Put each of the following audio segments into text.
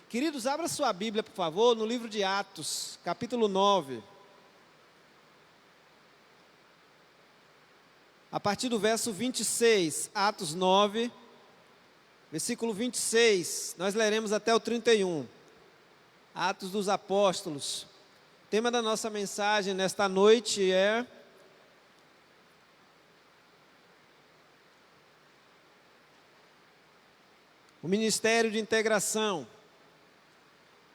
Queridos, abra sua Bíblia, por favor, no livro de Atos, capítulo 9. A partir do verso 26, Atos 9, versículo 26, nós leremos até o 31. Atos dos Apóstolos. O tema da nossa mensagem nesta noite é o Ministério de Integração.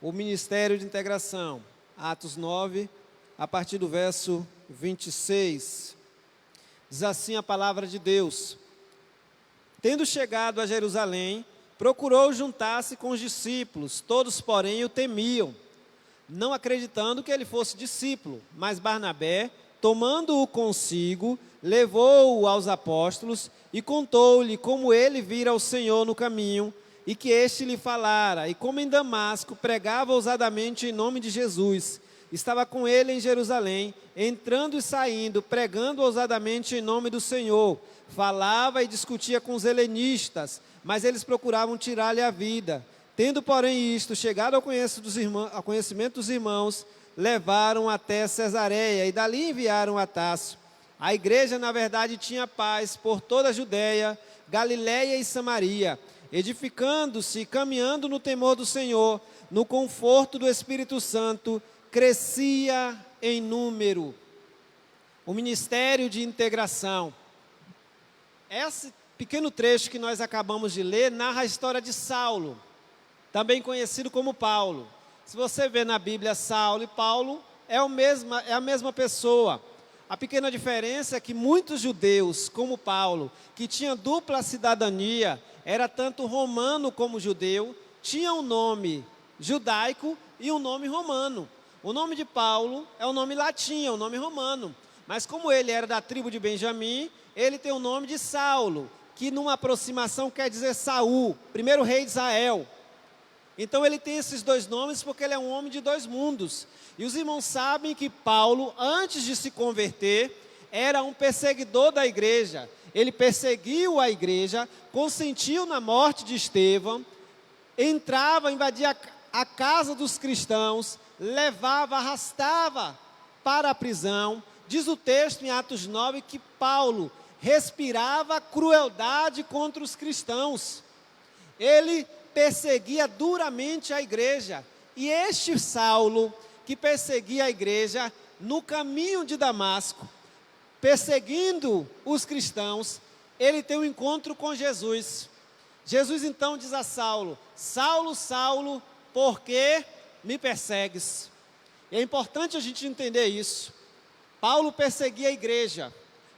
O Ministério de Integração. Atos 9, a partir do verso 26. Diz assim a palavra de Deus: Tendo chegado a Jerusalém, procurou juntar-se com os discípulos, todos, porém, o temiam, não acreditando que ele fosse discípulo. Mas Barnabé, tomando-o consigo, levou-o aos apóstolos e contou-lhe como ele vira o Senhor no caminho, e que este lhe falara, e como em Damasco pregava ousadamente em nome de Jesus. Estava com ele em Jerusalém, entrando e saindo, pregando ousadamente em nome do Senhor. Falava e discutia com os helenistas, mas eles procuravam tirar-lhe a vida. Tendo, porém, isto chegado ao conhecimento dos irmãos, levaram até Cesareia, e dali enviaram a Tarso. A igreja, na verdade, tinha paz por toda a Judéia, Galiléia e Samaria, edificando-se e caminhando no temor do Senhor, no conforto do Espírito Santo, crescia em número. O Ministério de Integração. Esse pequeno trecho que nós acabamos de ler narra a história de Saulo, também conhecido como Paulo. Se você vê na Bíblia, Saulo e Paulo é a mesma pessoa. A pequena diferença é que muitos judeus, como Paulo, que tinham dupla cidadania, era tanto romano como judeu, tinham um nome judaico e um nome romano. O nome de Paulo é o nome latim, é o nome romano. Mas como ele era da tribo de Benjamim, ele tem o nome de Saulo, que numa aproximação quer dizer Saul, primeiro rei de Israel. Então ele tem esses dois nomes porque ele é um homem de dois mundos. E os irmãos sabem que Paulo, antes de se converter, era um perseguidor da igreja. Ele perseguiu a igreja, consentiu na morte de Estevão, entrava, invadia a casa dos cristãos, levava, arrastava para a prisão. Diz o texto em Atos 9 que Paulo respirava crueldade contra os cristãos. Ele perseguia duramente a igreja. E este Saulo, que perseguia a igreja, no caminho de Damasco, perseguindo os cristãos, ele tem um encontro com Jesus. Jesus então diz a Saulo: Saulo, Saulo, por que me persegues? E é importante a gente entender isso. Paulo perseguia a igreja,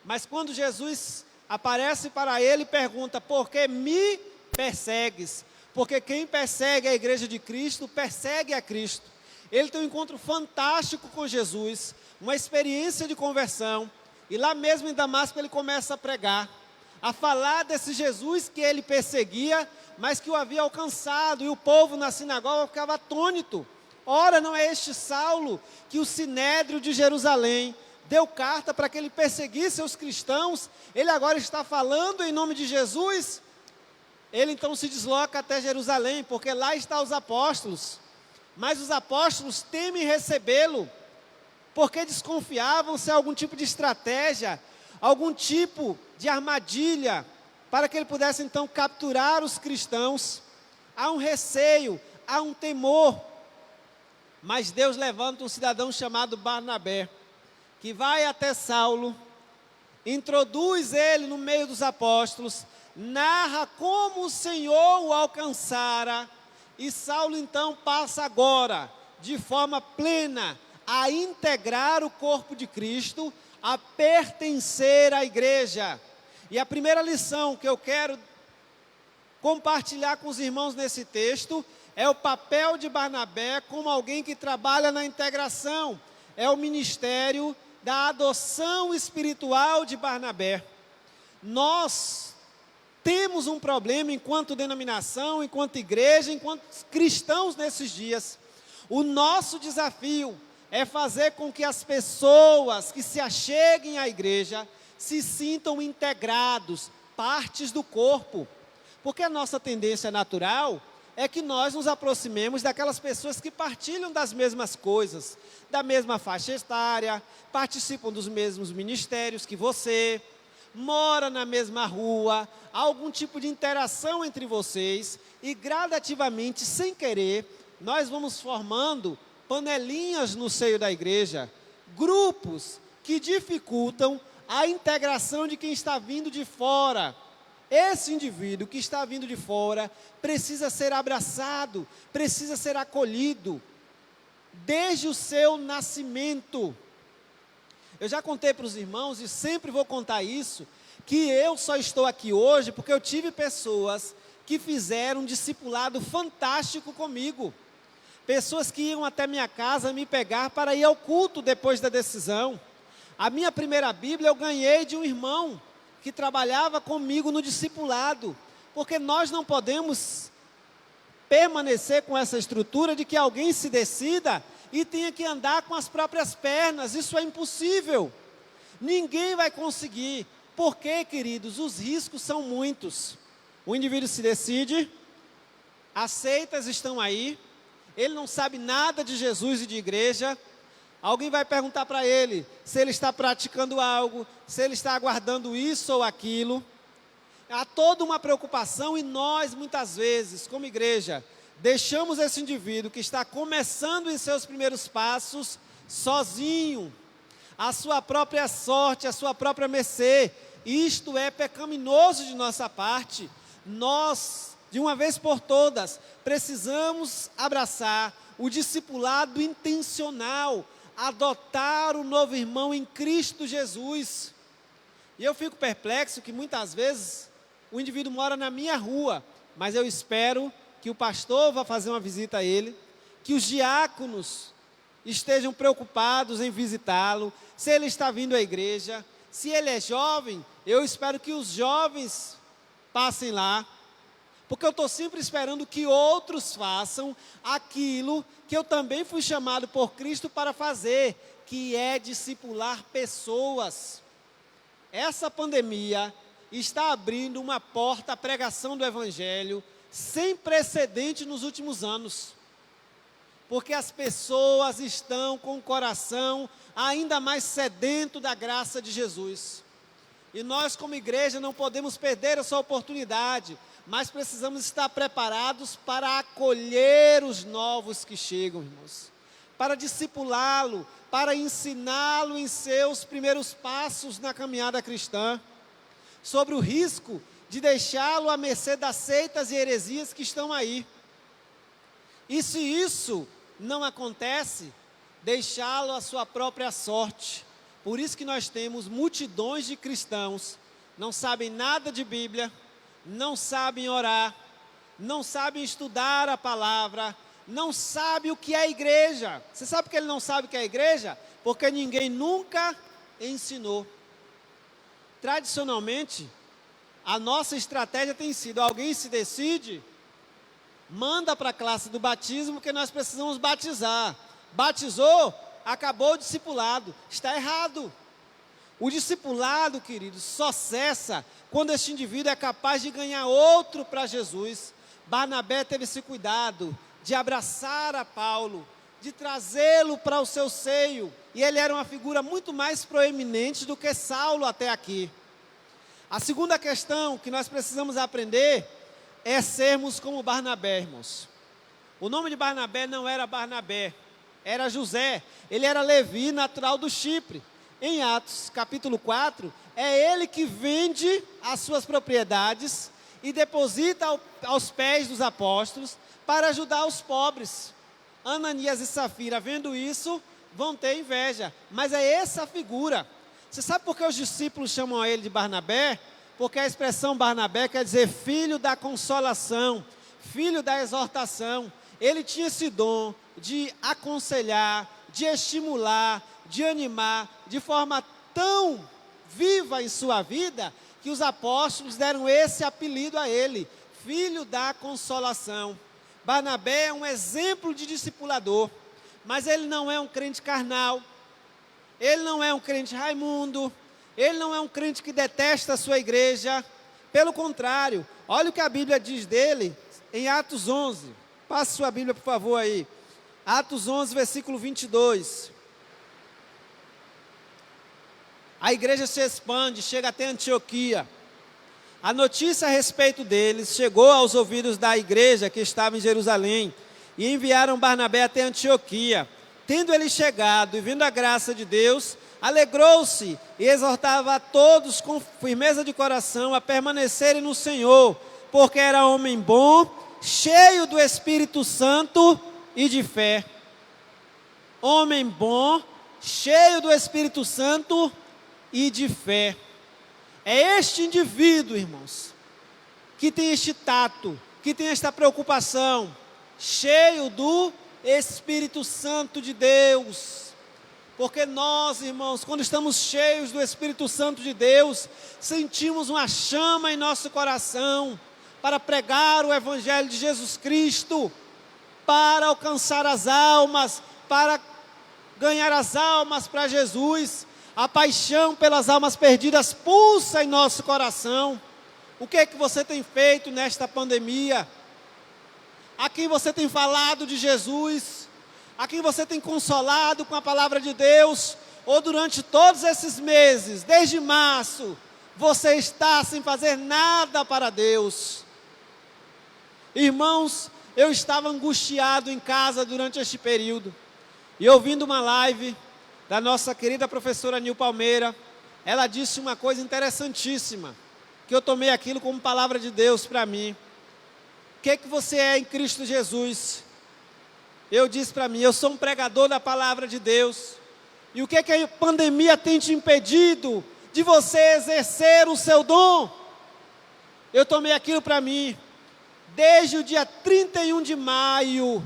mas quando Jesus aparece para ele, pergunta: por que me persegues? Porque quem persegue a igreja de Cristo, persegue a Cristo. Ele tem um encontro fantástico com Jesus, uma experiência de conversão, e lá mesmo em Damasco ele começa a pregar, a falar desse Jesus que ele perseguia, mas que o havia alcançado, e o povo na sinagoga ficava atônito. Ora, não é este Saulo que o Sinédrio de Jerusalém deu carta para que ele perseguisse os cristãos? Ele agora está falando em nome de Jesus? Ele então se desloca até Jerusalém, porque lá estão os apóstolos. Mas os apóstolos temem recebê-lo, porque desconfiavam se há algum tipo de estratégia, algum tipo de armadilha, para que ele pudesse então capturar os cristãos. Há um receio, há um temor. Mas Deus levanta um cidadão chamado Barnabé, que vai até Saulo, introduz ele no meio dos apóstolos, narra como o Senhor o alcançara, e Saulo então passa agora, de forma plena, a integrar o corpo de Cristo, a pertencer à igreja. E a primeira lição que eu quero compartilhar com os irmãos nesse texto é o papel de Barnabé como alguém que trabalha na integração. É o ministério da adoção espiritual de Barnabé. Nós temos um problema enquanto denominação, enquanto igreja, enquanto cristãos nesses dias. O nosso desafio é fazer com que as pessoas que se acheguem à igreja se sintam integrados, partes do corpo. Porque a nossa tendência natural é que nós nos aproximemos daquelas pessoas que partilham das mesmas coisas, da mesma faixa etária, participam dos mesmos ministérios que você, mora na mesma rua, há algum tipo de interação entre vocês e gradativamente, sem querer, nós vamos formando panelinhas no seio da igreja, grupos que dificultam a integração de quem está vindo de fora. Esse indivíduo que está vindo de fora precisa ser abraçado, precisa ser acolhido, desde o seu nascimento. Eu já contei para os irmãos, e sempre vou contar isso, que eu só estou aqui hoje porque eu tive pessoas que fizeram um discipulado fantástico comigo. Pessoas que iam até minha casa me pegar para ir ao culto depois da decisão. A minha primeira Bíblia eu ganhei de um irmão que trabalhava comigo no discipulado, porque nós não podemos permanecer com essa estrutura de que alguém se decida e tenha que andar com as próprias pernas. Isso é impossível. Ninguém vai conseguir. Porque, queridos, os riscos são muitos. O indivíduo se decide, as seitas estão aí, ele não sabe nada de Jesus e de igreja. Alguém vai perguntar para ele se ele está praticando algo, se ele está aguardando isso ou aquilo. Há toda uma preocupação e nós, muitas vezes, como igreja, deixamos esse indivíduo que está começando em seus primeiros passos, sozinho, à sua própria sorte, à sua própria mercê. Isto é pecaminoso de nossa parte. Nós, de uma vez por todas, precisamos abraçar o discipulado intencional, adotar o novo irmão em Cristo Jesus. E eu fico perplexo que muitas vezes o indivíduo mora na minha rua, mas eu espero que o pastor vá fazer uma visita a ele, que os diáconos estejam preocupados em visitá-lo, se ele está vindo à igreja. Se ele é jovem, eu espero que os jovens passem lá, porque eu estou sempre esperando que outros façam aquilo que eu também fui chamado por Cristo para fazer, que é discipular pessoas. Essa pandemia está abrindo uma porta à pregação do Evangelho sem precedente nos últimos anos, porque as pessoas estão com o coração ainda mais sedento da graça de Jesus. E nós, como igreja, não podemos perder essa oportunidade, mas precisamos estar preparados para acolher os novos que chegam, irmãos, para discipulá-lo, para ensiná-lo em seus primeiros passos na caminhada cristã, sobre o risco de deixá-lo à mercê das seitas e heresias que estão aí. E se isso não acontece, deixá-lo à sua própria sorte. Por isso que nós temos multidões de cristãos, não sabem nada de Bíblia, não sabem orar, não sabem estudar a palavra, não sabem o que é igreja. Você sabe que ele não sabe o que é igreja? Porque ninguém nunca ensinou. Tradicionalmente, a nossa estratégia tem sido: alguém se decide, manda para a classe do batismo, que nós precisamos batizar. Batizou, acabou o discipulado. Está errado. O discipulado, queridos, só cessa quando este indivíduo é capaz de ganhar outro para Jesus. Barnabé teve esse cuidado de abraçar a Paulo, de trazê-lo para o seu seio, e ele era uma figura muito mais proeminente do que Saulo até aqui. A segunda questão que nós precisamos aprender é sermos como Barnabé, irmãos. O nome de Barnabé não era Barnabé, era José. Ele era Levi, natural do Chipre. Em Atos capítulo 4, é ele que vende as suas propriedades e deposita aos pés dos apóstolos para ajudar os pobres. Ananias e Safira, vendo isso, vão ter inveja, mas é essa a figura. Você sabe por que os discípulos chamam ele de Barnabé? Porque a expressão Barnabé quer dizer filho da consolação, filho da exortação. Ele tinha esse dom de aconselhar, de estimular, de animar, de forma tão viva em sua vida, que os apóstolos deram esse apelido a ele, filho da consolação. Barnabé é um exemplo de discipulador, mas ele não é um crente carnal, ele não é um crente Raimundo, ele não é um crente que detesta a sua igreja. Pelo contrário, olha o que a Bíblia diz dele, em Atos 11. Passe sua Bíblia, por favor, aí. Atos 11, versículo 22. A igreja se expande, chega até Antioquia. A notícia a respeito deles chegou aos ouvidos da igreja que estava em Jerusalém, e enviaram Barnabé até Antioquia. Tendo ele chegado e vindo a graça de Deus, alegrou-se e exortava a todos com firmeza de coração a permanecerem no Senhor, porque era homem bom, cheio do Espírito Santo e de fé. Homem bom, cheio do Espírito Santo e de fé. É este indivíduo, irmãos, que tem este tato, que tem esta preocupação, cheio do Espírito Santo de Deus. Porque nós, irmãos, quando estamos cheios do Espírito Santo de Deus, sentimos uma chama em nosso coração para pregar o Evangelho de Jesus Cristo, para alcançar as almas, para ganhar as almas para Jesus. A paixão pelas almas perdidas pulsa em nosso coração. O que é que você tem feito nesta pandemia? A quem você tem falado de Jesus? A quem você tem consolado com a palavra de Deus? Ou durante todos esses meses, desde março, você está sem fazer nada para Deus? Irmãos, eu estava angustiado em casa durante este período, e ouvindo uma live da nossa querida professora Nil Palmeira, ela disse uma coisa interessantíssima, que eu tomei aquilo como palavra de Deus para mim. O que você é em Cristo Jesus? Eu disse para mim, eu sou um pregador da palavra de Deus. E o que a pandemia tem te impedido de você exercer o seu dom? Eu tomei aquilo para mim. Desde o dia 31 de maio,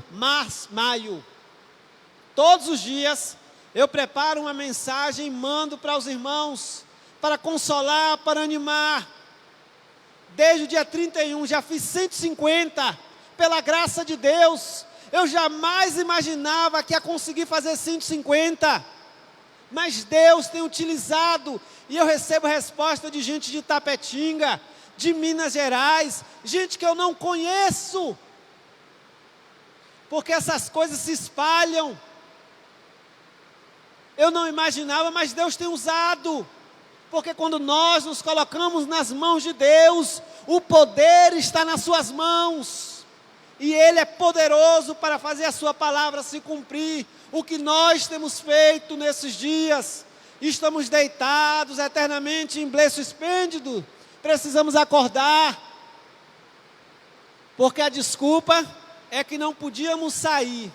todos os dias, eu preparo uma mensagem e mando para os irmãos, para consolar, para animar. Desde o dia 31, já fiz 150, pela graça de Deus. Eu jamais imaginava que ia conseguir fazer 150, mas Deus tem utilizado, e eu recebo resposta de gente de Tapetinga, de Minas Gerais, gente que eu não conheço, porque essas coisas se espalham. Eu não imaginava, mas Deus tem usado, porque quando nós nos colocamos nas mãos de Deus, o poder está nas suas mãos, e Ele é poderoso para fazer a sua palavra se cumprir. O que nós temos feito nesses dias, estamos deitados eternamente em berço esplêndido, precisamos acordar, porque a desculpa é que não podíamos sair.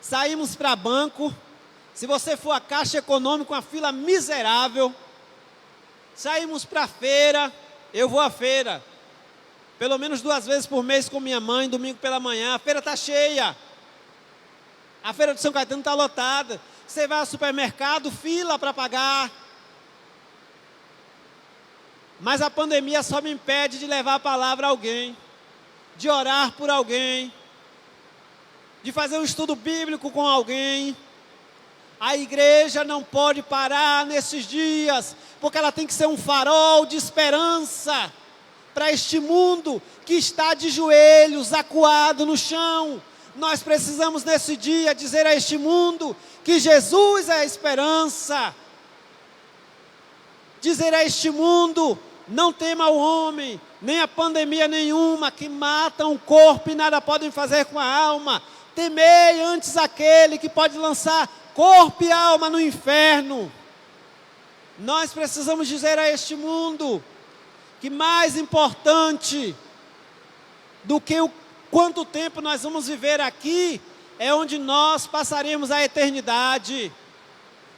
Saímos para banco. Se você for à Caixa Econômica, uma fila miserável. Saímos para a feira. Eu vou à feira pelo menos 2 vezes por mês com minha mãe, domingo pela manhã. A feira está cheia. A feira de São Caetano está lotada. Você vai ao supermercado, fila para pagar. Mas a pandemia só me impede de levar a palavra a alguém, de orar por alguém, de fazer um estudo bíblico com alguém. A igreja não pode parar nesses dias, porque ela tem que ser um farol de esperança para este mundo que está de joelhos, acuado no chão. Nós precisamos nesse dia dizer a este mundo que Jesus é a esperança. Dizer a este mundo, não tema o homem, nem a pandemia nenhuma, que matam o corpo e nada podem fazer com a alma. Temei antes aquele que pode lançar corpo e alma no inferno. Nós precisamos dizer a este mundo que mais importante do que quanto tempo nós vamos viver aqui, é onde nós passaremos a eternidade.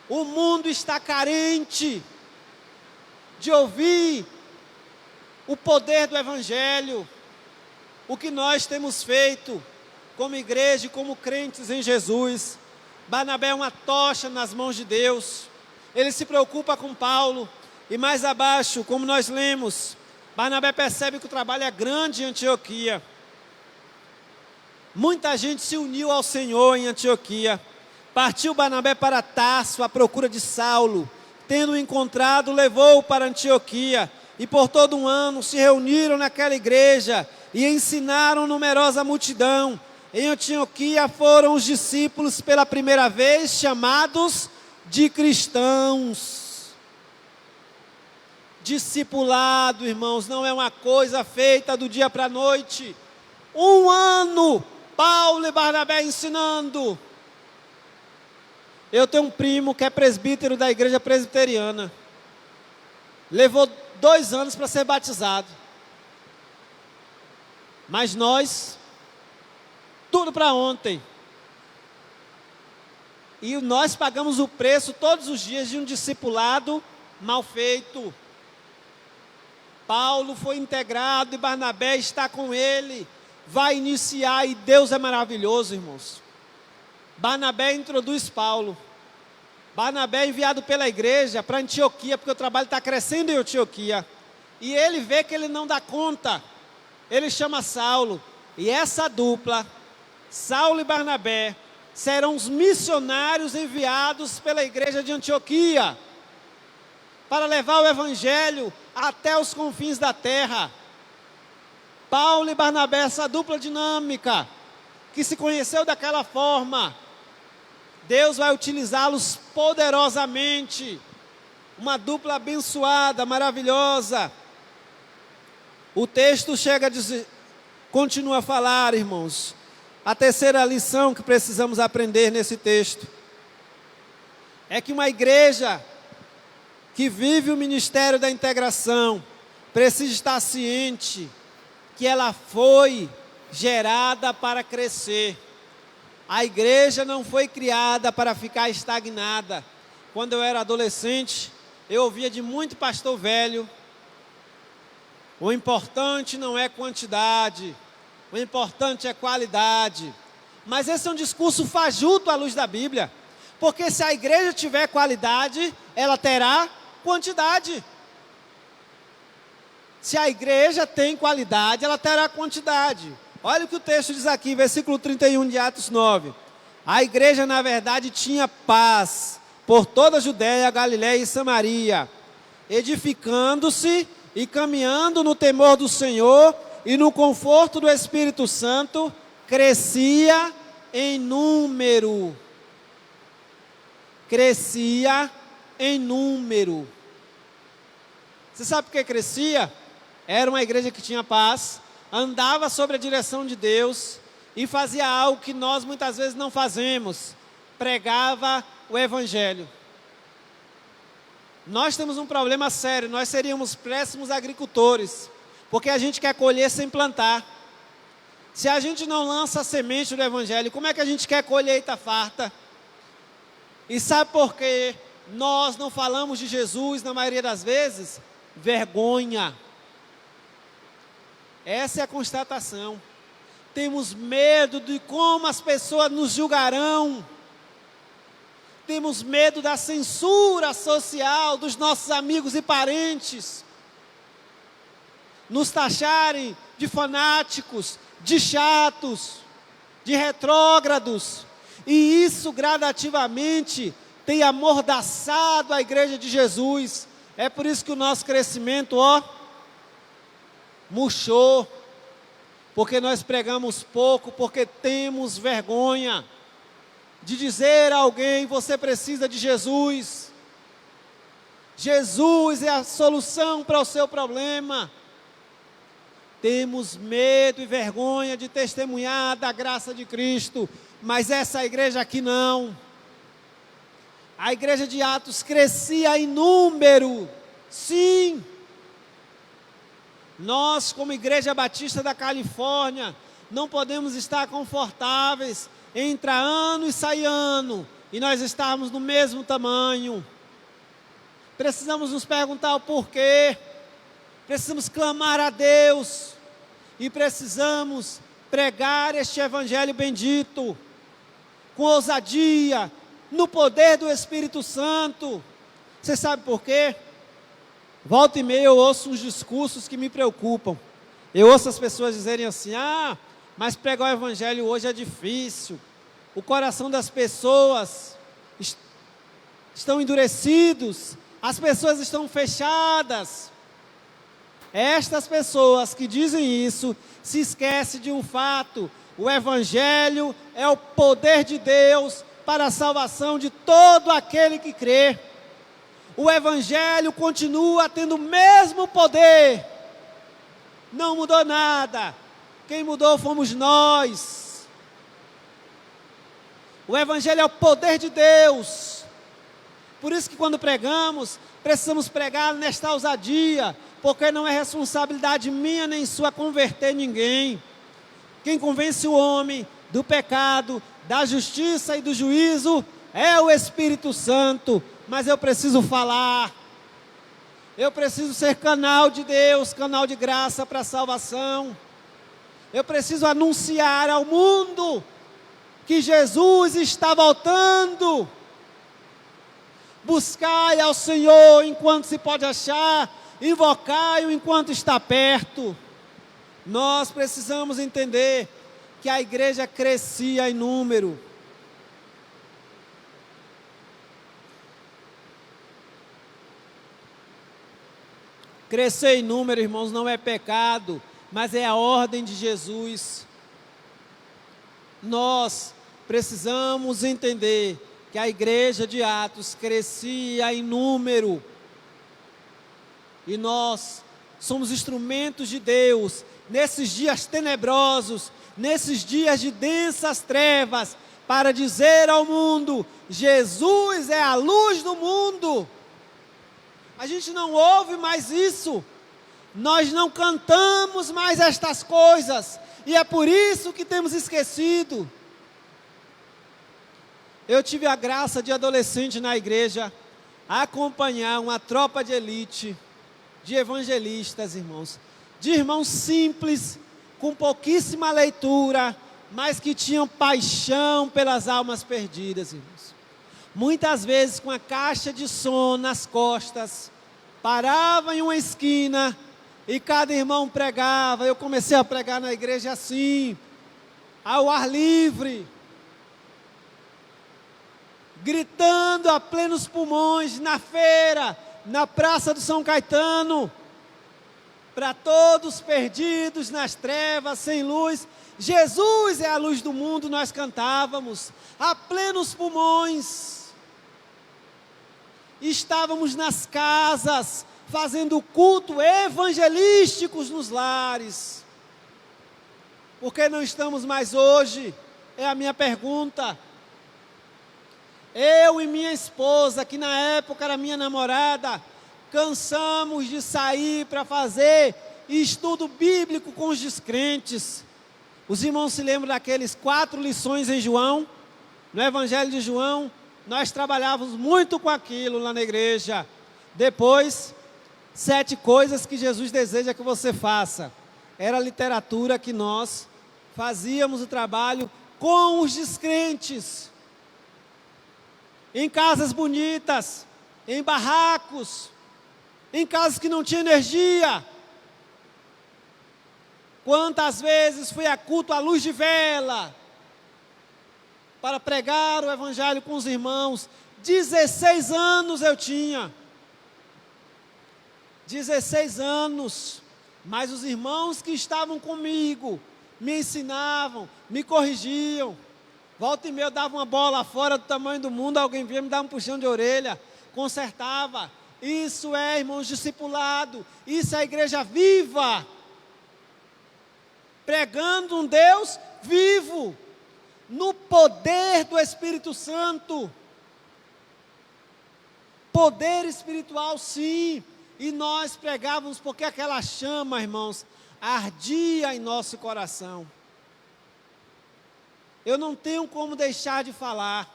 O mundo está carente de ouvir o poder do Evangelho. O que nós temos feito como igreja e como crentes em Jesus? Barnabé é uma tocha nas mãos de Deus. Ele se preocupa com Paulo. E mais abaixo, como nós lemos, Barnabé percebe que o trabalho é grande em Antioquia. Muita gente se uniu ao Senhor em Antioquia. Partiu Barnabé para Tarso à procura de Saulo. Tendo-o encontrado, levou-o para Antioquia. E por todo um ano se reuniram naquela igreja e ensinaram numerosa multidão. Em Antioquia foram os discípulos pela primeira vez chamados de cristãos. Discipulado, irmãos, não é uma coisa feita do dia para a noite. 1 ano, Paulo e Barnabé ensinando. Eu tenho um primo que é presbítero da igreja presbiteriana. Levou 2 anos para ser batizado. Mas nós, tudo para ontem. E nós pagamos o preço todos os dias de um discipulado mal feito. Paulo foi integrado e Barnabé está com ele. Vai iniciar e Deus é maravilhoso, irmãos. Barnabé introduz Paulo. Barnabé é enviado pela igreja para Antioquia, porque o trabalho está crescendo em Antioquia. E ele vê que ele não dá conta. Ele chama Saulo. E essa dupla, Saulo e Barnabé, serão os missionários enviados pela igreja de Antioquia para levar o evangelho até os confins da terra. Paulo e Barnabé, essa dupla dinâmica, que se conheceu daquela forma, Deus vai utilizá-los poderosamente. Uma dupla abençoada, maravilhosa. O texto chega a dizer, continua a falar, irmãos. A terceira lição que precisamos aprender nesse texto é que uma igreja que vive o ministério da integração precisa estar ciente que ela foi gerada para crescer. A igreja não foi criada para ficar estagnada. Quando eu era adolescente, eu ouvia de muito pastor velho: o importante não é quantidade, o importante é qualidade. Mas esse é um discurso fajuto à luz da Bíblia, porque se a igreja tiver qualidade, ela terá quantidade. Se a igreja tem qualidade, ela terá quantidade. Olha o que o texto diz aqui, versículo 31 de Atos 9. A igreja, na verdade, tinha paz por toda a Judéia, Galiléia e Samaria, edificando-se e caminhando no temor do Senhor e no conforto do Espírito Santo, crescia em número. Crescia em número. Você sabe por que crescia? Era uma igreja que tinha paz, andava sob a direção de Deus e fazia algo que nós muitas vezes não fazemos: pregava o evangelho. Nós temos um problema sério, nós seríamos péssimos agricultores, porque a gente quer colher sem plantar. Se a gente não lança a semente do evangelho, como é que a gente quer colheita farta? E sabe por que nós não falamos de Jesus na maioria das vezes? Vergonha. Essa é a constatação. Temos medo de como as pessoas nos julgarão. Temos medo da censura social dos nossos amigos e parentes. Nos taxarem de fanáticos, de chatos, de retrógrados. E isso gradativamente tem amordaçado a igreja de Jesus. É por isso que o nosso crescimento, murchou. Porque nós pregamos pouco, porque temos vergonha de dizer a alguém: você precisa de Jesus. Jesus é a solução para o seu problema. Temos medo e vergonha de testemunhar da graça de Cristo, mas essa igreja aqui não. A igreja de Atos crescia em número, sim. Nós, como Igreja Batista da Califórnia, não podemos estar confortáveis, entra ano e sai ano, e nós estarmos no mesmo tamanho. Precisamos nos perguntar o porquê, precisamos clamar a Deus, e precisamos pregar este evangelho bendito, com ousadia, no poder do Espírito Santo. Você sabe por quê? Volta e meia eu ouço uns discursos que me preocupam. Eu ouço as pessoas dizerem assim: mas pregar o evangelho hoje é difícil. O coração das pessoas estão endurecidos. As pessoas estão fechadas. Estas pessoas que dizem isso se esquecem de um fato: o Evangelho é o poder de Deus para a salvação de todo aquele que crê. O Evangelho continua tendo o mesmo poder. Não mudou nada. Quem mudou fomos nós. O Evangelho é o poder de Deus. Por isso que quando pregamos, precisamos pregar nesta ousadia, porque não é responsabilidade minha nem sua converter ninguém. Quem convence o homem do pecado, da justiça e do juízo é o Espírito Santo. Mas eu preciso falar. Eu preciso ser canal de Deus, canal de graça para a salvação. Eu preciso anunciar ao mundo que Jesus está voltando. Buscai ao Senhor enquanto se pode achar, invocai-o enquanto está perto. Nós precisamos entender que a igreja crescia em número. Crescer em número, irmãos, não é pecado, mas é a ordem de Jesus. Nós precisamos entender que a igreja de Atos crescia em número. E nós somos instrumentos de Deus nesses dias tenebrosos, nesses dias de densas trevas, para dizer ao mundo: Jesus é a luz do mundo. A gente não ouve mais isso, nós não cantamos mais estas coisas, e é por isso que temos esquecido. Eu tive a graça de adolescente na igreja, acompanhar uma tropa de elite, de evangelistas, irmãos, de irmãos simples, com pouquíssima leitura, mas que tinham paixão pelas almas perdidas, irmãos. Muitas vezes com a caixa de som nas costas, parava em uma esquina e cada irmão pregava. Eu comecei a pregar na igreja assim, ao ar livre, gritando a plenos pulmões na feira, na Praça do São Caetano, para todos perdidos nas trevas, sem luz. Jesus é a luz do mundo, nós cantávamos a plenos pulmões. Estávamos nas casas, fazendo culto evangelísticos nos lares. Por que não estamos mais hoje? É a minha pergunta. Eu e minha esposa, que na época era minha namorada, cansamos de sair para fazer estudo bíblico com os descrentes. Os irmãos se lembram daqueles 4 lições em João? No Evangelho de João, nós trabalhávamos muito com aquilo lá na igreja. Depois, 7 coisas que Jesus deseja que você faça. Era a literatura que nós fazíamos o trabalho com os descrentes. Em casas bonitas, em barracos, em casas que não tinham energia. Quantas vezes fui a culto à luz de vela, para pregar o evangelho com os irmãos. 16 anos eu tinha. 16 anos. Mas os irmãos que estavam comigo, me ensinavam, me corrigiam. Volta e meia eu dava uma bola fora do tamanho do mundo, alguém vinha me dar um puxão de orelha, consertava. Isso é, irmãos, discipulado. Isso é a igreja viva, pregando um Deus vivo, no poder do Espírito Santo. Poder espiritual, sim. E nós pregávamos porque aquela chama, irmãos, ardia em nosso coração. Eu não tenho como deixar de falar,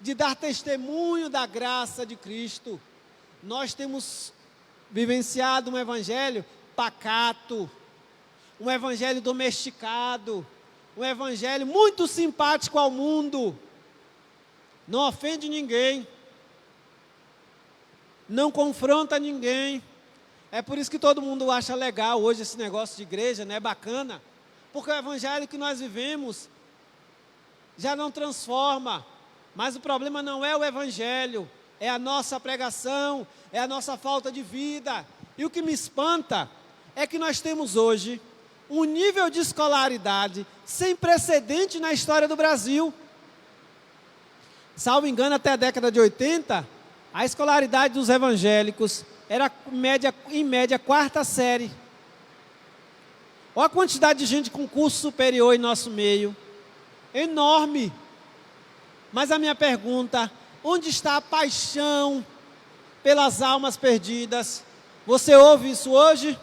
de dar testemunho da graça de Cristo. Nós temos vivenciado um evangelho pacato, um evangelho domesticado, um evangelho muito simpático ao mundo. Não ofende ninguém, não confronta ninguém. É por isso que todo mundo acha legal hoje esse negócio de igreja, né? Bacana, porque o evangelho que nós vivemos já não transforma. Mas o problema não é o evangelho, é a nossa pregação, é a nossa falta de vida. E o que me espanta é que nós temos hoje um nível de escolaridade sem precedente na história do Brasil. Salvo engano, até a década de 80, a escolaridade dos evangélicos era em média quarta série. Olha a quantidade de gente com curso superior em nosso meio. Enorme. Mas a minha pergunta, onde está a paixão pelas almas perdidas? Você ouve isso hoje?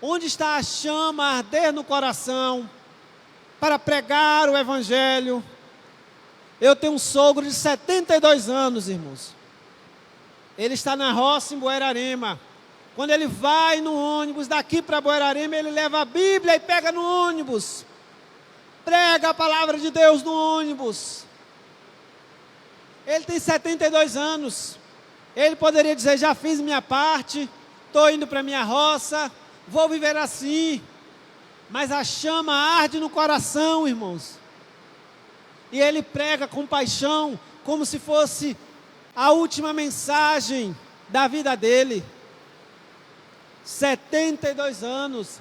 Onde está a chama a arder no coração para pregar o evangelho? Eu tenho um sogro de 72 anos, irmãos. Ele está na roça em Buerarema. Quando ele vai no ônibus daqui para Buerarema, ele leva a Bíblia e pega no ônibus. Prega a palavra de Deus no ônibus. Ele tem 72 anos. Ele poderia dizer, já fiz minha parte, estou indo para minha roça, vou viver assim. Mas a chama arde no coração, irmãos. E ele prega com paixão, como se fosse a última mensagem da vida dele. 72 anos,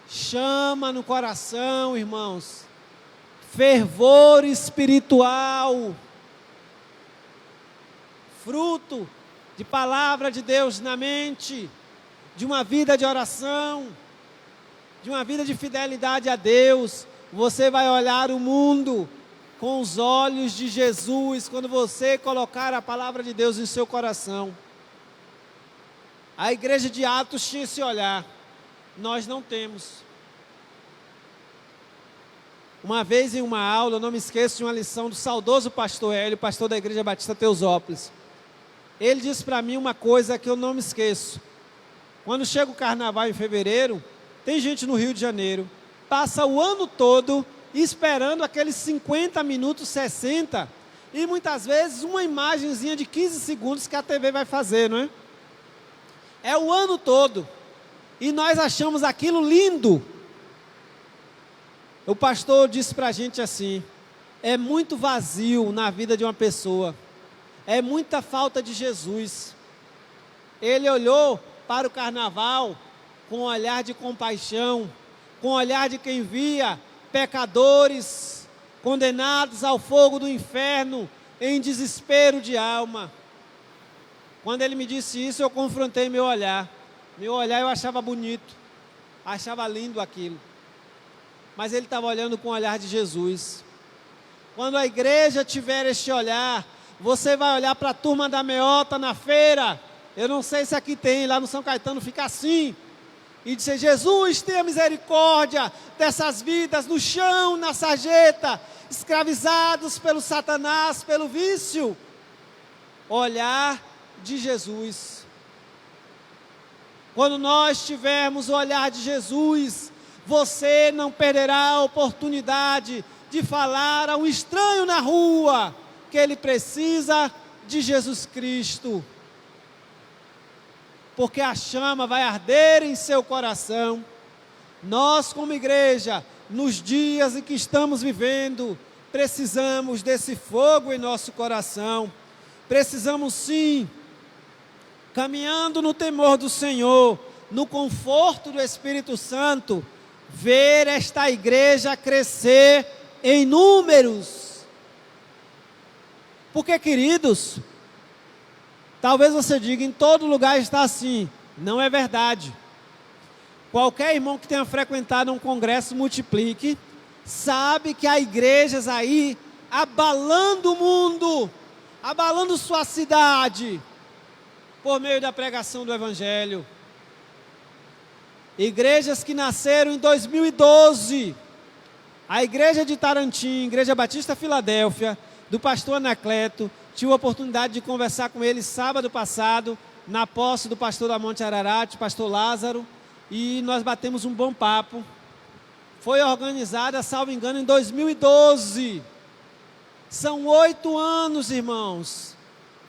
chama no coração, irmãos. Fervor espiritual, fruto de palavra de Deus na mente, de uma vida de oração, de uma vida de fidelidade a Deus. Você vai olhar o mundo com os olhos de Jesus, quando você colocar a palavra de Deus em seu coração. A igreja de Atos tinha esse olhar, nós não temos. Uma vez em uma aula, eu não me esqueço de uma lição do saudoso pastor Hélio, pastor da Igreja Batista Teosópolis. Ele disse para mim uma coisa que eu não me esqueço. Quando chega o carnaval em fevereiro, tem gente no Rio de Janeiro, passa o ano todo esperando aqueles 50 minutos, 60, e muitas vezes uma imagenzinha de 15 segundos que a TV vai fazer, não é? É o ano todo, e nós achamos aquilo lindo. O pastor disse para a gente assim, é muito vazio na vida de uma pessoa, é muita falta de Jesus. Ele olhou para o carnaval com um olhar de compaixão, com um olhar de quem via pecadores condenados ao fogo do inferno em desespero de alma. Quando ele me disse isso, eu confrontei meu olhar. Meu olhar eu achava bonito, achava lindo aquilo. Mas ele estava olhando com o olhar de Jesus. Quando a igreja tiver este olhar, você vai olhar para a turma da meota na feira. Eu não sei se aqui tem, lá no São Caetano fica assim. E dizer, Jesus, tenha misericórdia dessas vidas no chão, na sarjeta, escravizados pelo Satanás, pelo vício. Olhar de Jesus. Quando nós tivermos o olhar de Jesus, você não perderá a oportunidade de falar a um estranho na rua que ele precisa de Jesus Cristo. Porque a chama vai arder em seu coração. Nós, como igreja, nos dias em que estamos vivendo, precisamos desse fogo em nosso coração. Precisamos sim, caminhando no temor do Senhor, no conforto do Espírito Santo, ver esta igreja crescer em números. Porque, queridos, talvez você diga, em todo lugar está assim. Não é verdade. Qualquer irmão que tenha frequentado um congresso multiplique, sabe que há igrejas aí abalando o mundo, abalando sua cidade, por meio da pregação do Evangelho. Igrejas que nasceram em 2012, a igreja de Tarantim, Igreja Batista Filadélfia, do pastor Anacleto, tive a oportunidade de conversar com ele sábado passado, na posse do pastor da Monte Ararat, pastor Lázaro, e nós batemos um bom papo. Foi organizada, salvo engano, em 2012. São 8 anos, irmãos.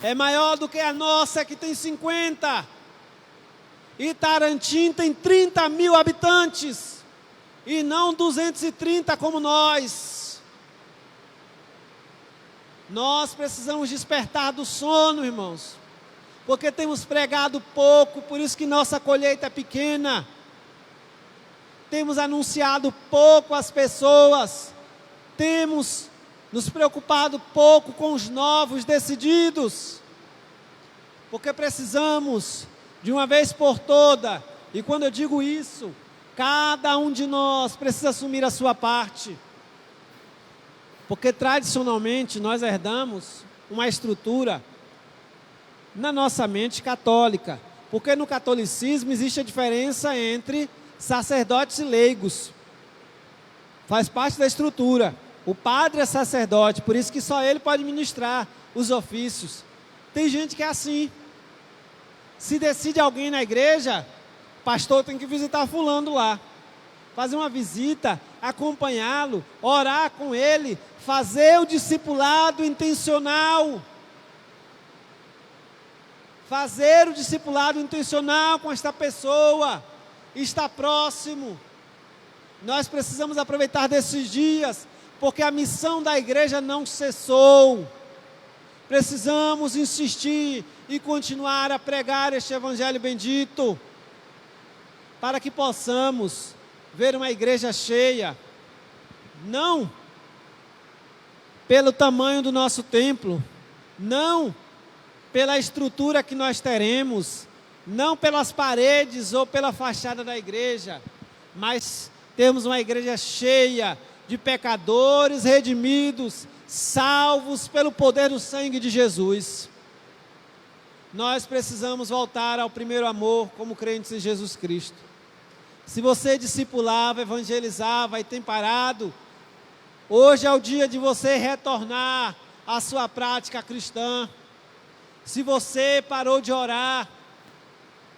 É maior do que a nossa, que tem 50. E Tarantim tem 30 mil habitantes. E não 230 como nós. Nós precisamos despertar do sono, irmãos. porque temos pregado pouco, por isso que nossa colheita é pequena. Temos anunciado pouco às pessoas, temos nos preocupado pouco com os novos decididos, porque precisamos, de uma vez por toda, e quando eu digo isso, cada um de nós precisa assumir a sua parte, porque tradicionalmente nós herdamos uma estrutura na nossa mente católica, porque no catolicismo existe a diferença entre sacerdotes e leigos, faz parte da estrutura. O padre é sacerdote, por isso que só ele pode ministrar os ofícios. Tem gente que é assim, se decide alguém na igreja, pastor tem que visitar fulano lá, fazer uma visita, acompanhá-lo, orar com ele, fazer o discipulado intencional. Fazer o discipulado intencional com esta pessoa, estar próximo. Nós precisamos aproveitar desses dias, porque a missão da igreja não cessou. Precisamos insistir e continuar a pregar este evangelho bendito, para que possamos ver uma igreja cheia, não pelo tamanho do nosso templo, não pela estrutura que nós teremos, não pelas paredes ou pela fachada da igreja, mas temos uma igreja cheia de pecadores redimidos, salvos pelo poder do sangue de Jesus. Nós precisamos voltar ao primeiro amor como crentes em Jesus Cristo. Se você discipulava, evangelizava e tem parado, hoje é o dia de você retornar à sua prática cristã. Se você parou de orar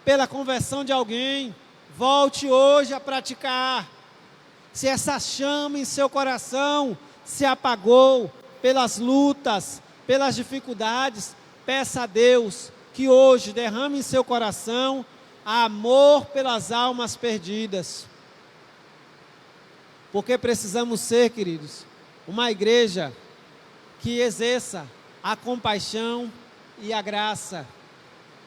pela conversão de alguém, volte hoje a praticar. Se essa chama em seu coração se apagou pelas lutas, pelas dificuldades, peça a Deus que hoje derrame em seu coração amor pelas almas perdidas. Porque precisamos ser, queridos, uma igreja que exerça a compaixão e a graça,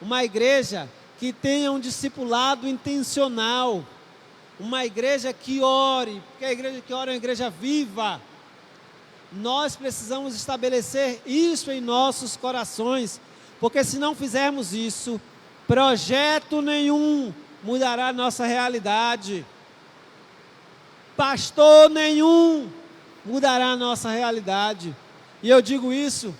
uma igreja que tenha um discipulado intencional, uma igreja que ore, porque a igreja que ora é uma igreja viva. Nós precisamos estabelecer isso em nossos corações, porque se não fizermos isso, projeto nenhum mudará a nossa realidade, pastor nenhum mudará a nossa realidade, e eu digo isso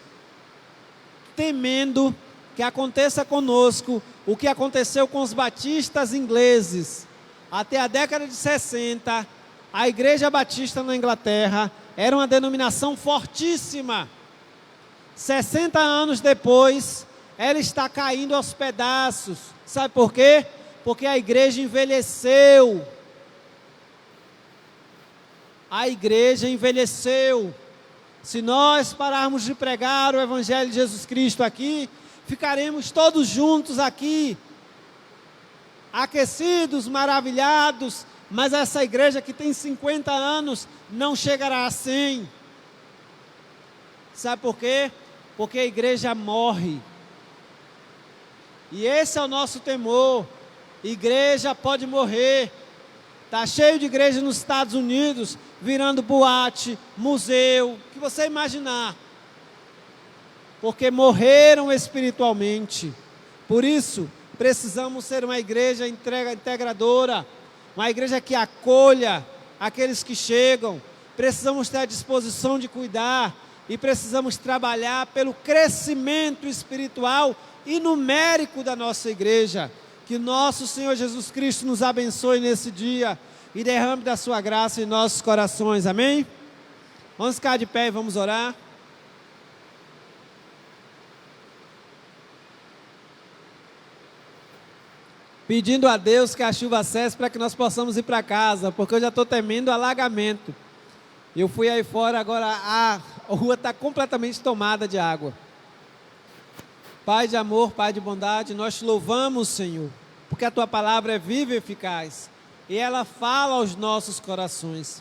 temendo que aconteça conosco o que aconteceu com os batistas ingleses. Até a década de 60, a Igreja Batista na Inglaterra era uma denominação fortíssima. 60 anos depois, ela está caindo aos pedaços. Sabe por quê? Porque a igreja envelheceu. A igreja envelheceu. Se nós pararmos de pregar o Evangelho de Jesus Cristo aqui, ficaremos todos juntos aqui, aquecidos, maravilhados, mas essa igreja que tem 50 anos não chegará a 100. Sabe por quê? Porque a igreja morre. E esse é o nosso temor. Igreja pode morrer. Está cheio de igrejas nos Estados Unidos, virando boate, museu, o que você imaginar. Porque morreram espiritualmente. Por isso, precisamos ser uma igreja integradora, uma igreja que acolha aqueles que chegam. Precisamos ter a disposição de cuidar e precisamos trabalhar pelo crescimento espiritual e numérico da nossa igreja. Que nosso Senhor Jesus Cristo nos abençoe nesse dia e derrame da sua graça em nossos corações, amém? Vamos ficar de pé e vamos orar. Pedindo a Deus que a chuva cesse para que nós possamos ir para casa, porque eu já estou temendo alagamento. Eu fui aí fora, agora a rua está completamente tomada de água. Pai de amor, Pai de bondade, nós te louvamos, Senhor, porque a Tua palavra é viva e eficaz, e ela fala aos nossos corações.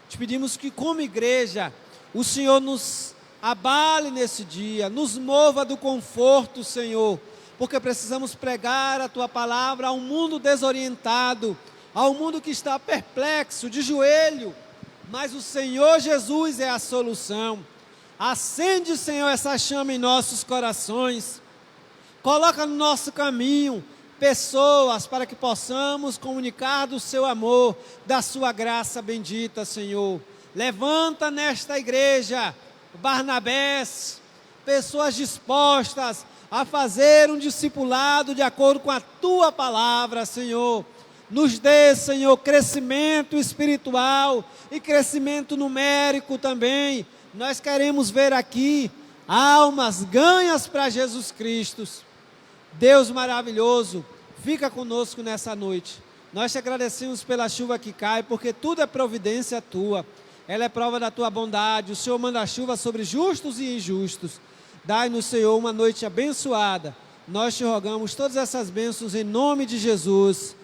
Te pedimos que como igreja, o Senhor nos abale nesse dia, nos mova do conforto, Senhor, porque precisamos pregar a Tua palavra a um mundo desorientado, ao mundo que está perplexo, de joelho, mas o Senhor Jesus é a solução. Acende, Senhor, essa chama em nossos corações, coloca no nosso caminho pessoas para que possamos comunicar do Seu amor, da Sua graça bendita, Senhor. Levanta nesta igreja Barnabés, pessoas dispostas a fazer um discipulado de acordo com a Tua palavra, Senhor. Nos dê, Senhor, crescimento espiritual e crescimento numérico também. Nós queremos ver aqui almas ganhas para Jesus Cristo. Deus maravilhoso, fica conosco nessa noite. Nós te agradecemos pela chuva que cai, porque tudo é providência Tua. Ela é prova da Tua bondade. O Senhor manda chuva sobre justos e injustos. Dai-nos, Senhor, uma noite abençoada. Nós te rogamos todas essas bênçãos em nome de Jesus.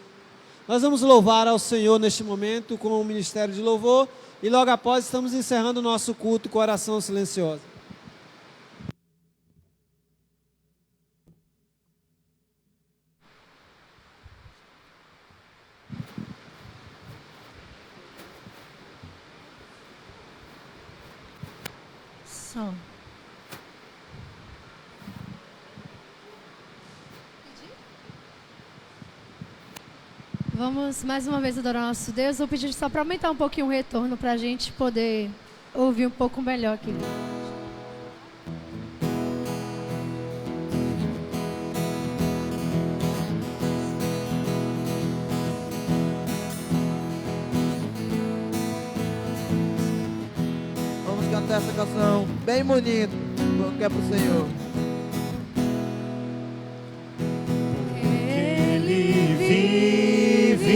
Nós vamos louvar ao Senhor neste momento com o ministério de louvor e logo após estamos encerrando o nosso culto com oração silenciosa. Som. Vamos mais uma vez adorar nosso Deus. Vou pedir só para aumentar um pouquinho o retorno para a gente poder ouvir um pouco melhor aqui. Vamos cantar essa canção bem bonita, que é pro Senhor. Ele vive,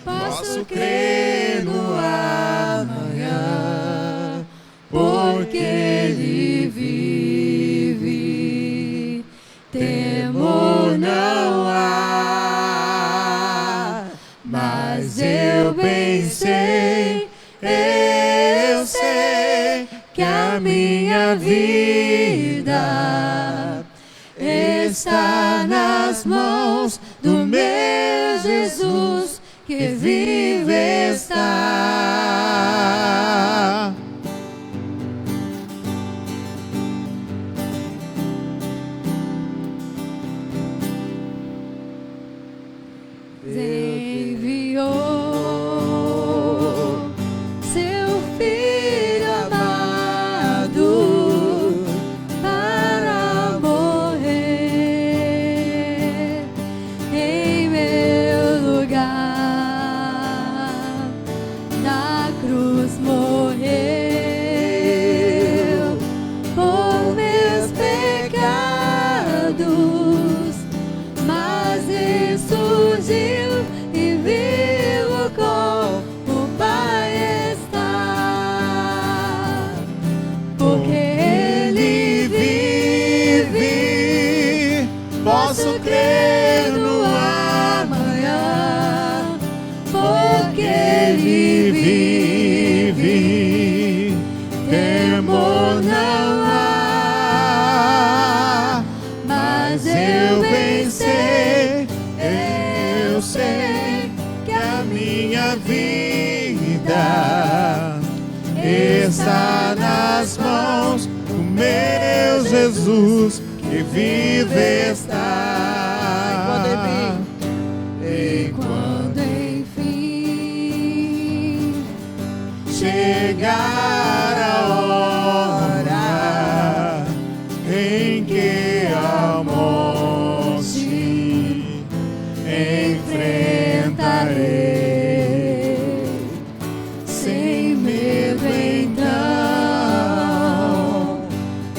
posso crer no amanhã, porque Ele vive, temor não há, mas eu bem sei, eu sei que a minha vida está nas mãos do meu Jesus, que vive está. Enviou seu Filho amado para morrer em meu lugar. Na cruz morreu por meus pecados, mas ressurgiu e vivo com o Pai está, porque Ele vive, posso crer no amanhã, porque Ele vive, temor não há, mas eu bem sei, eu sei que a minha vida está nas mãos do meu Jesus, que vive está. E quando enfim chegar a hora em que a morte enfrentarei, sem medo então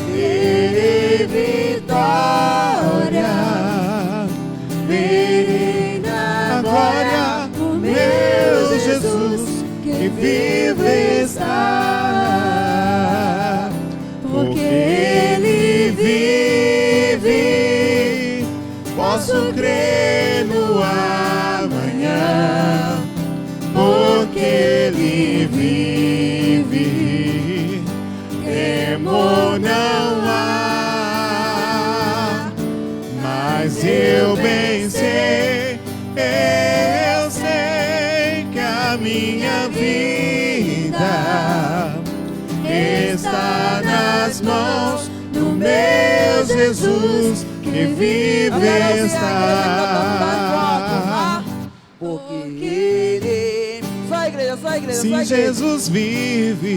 terei vitória, verei na glória o meu Jesus, que vive está, porque Ele vive, posso crer no amanhã, porque Ele vive, temor não há, Jesus que vive está. Porque Ele... Só igreja, só igreja, só Sim, igreja. Jesus vive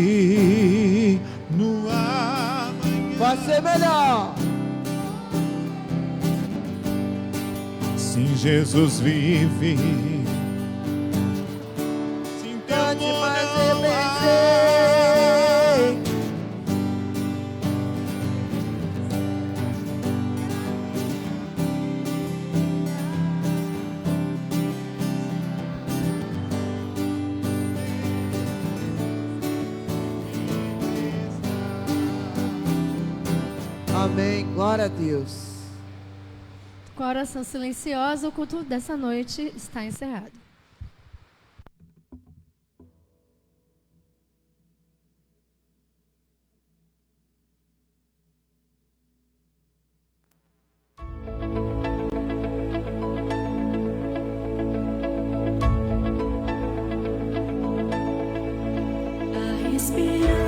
no amanhã. Pode ser melhor. Sim, Jesus vive. Sim, teu Cante, amor mas não eu há. pensei. Amém, glória a Deus. Com a oração silenciosa, o culto dessa noite está encerrado. A esperança